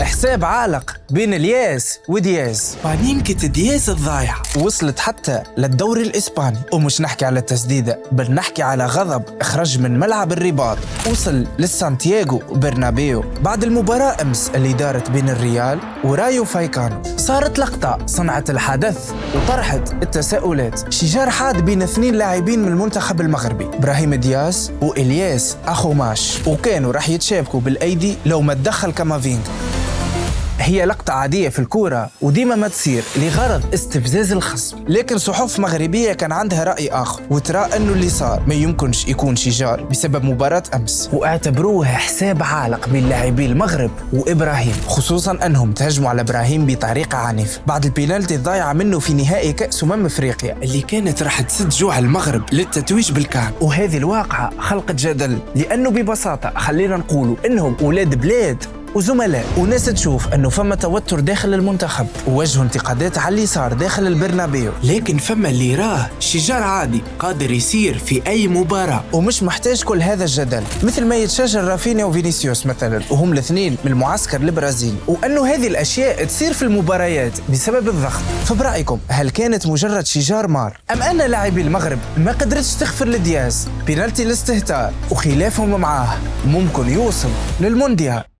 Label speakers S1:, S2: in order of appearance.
S1: حساب عالق بين الياس ودياز،
S2: بانينكة دياز الضايعة،
S1: وصلت حتى للدوري الإسباني. ومش نحكي على التسديدة، بل نحكي على غضب خرج من ملعب الرباط، وصل للسانتياغو برنابيو بعد المباراة أمس اللي دارت بين الريال ورايو فايكانو. صارت لقطة صنعت الحدث وطرحت التساؤلات. شجار حاد بين اثنين لاعبين من المنتخب المغربي، إبراهيم دياز وإلياس أخوماش، وكانوا راح يتشابكوا بالأيدي لو ما تدخل كامافينغا. هي لقطة عادية في الكورة وديما ما تصير لغرض استفزاز الخصم، لكن صحف مغربية كان عندها رأي آخر وترى أنه اللي صار ما يمكنش يكون شجار بسبب مباراة أمس، واعتبروها حساب عالق بين لاعبي المغرب وإبراهيم، خصوصا أنهم تهجموا على إبراهيم بطريقة عنيفة بعد البينالتي الضايعة منه في نهائي كأس أفريقيا
S2: اللي كانت راح تسد جوع المغرب للتتويج بالكامل.
S1: وهذه الواقعة خلقت جدل، لأنه ببساطة خلينا نقولوا أنهم أولاد بلاد وزملاء، وناس تشوف انه فما توتر داخل المنتخب ووجهوا انتقادات على اللي صار داخل البرنابيو.
S2: لكن فما اللي راه شجار عادي قادر يصير في اي مباراة
S1: ومش محتاج كل هذا الجدل، مثل ما يتشجر رافينيا وفينيسيوس مثلا، وهم الاثنين من المعسكر البرازيلي، وانه هذه الاشياء تصير في المباريات بسبب الضغط. فبرايكم هل كانت مجرد شجار مار، ام ان لاعبي المغرب ما قدرتش تغفر لدياز بينالتي الاستهتار وخلافهم معاه ممكن يوصل للمونديال؟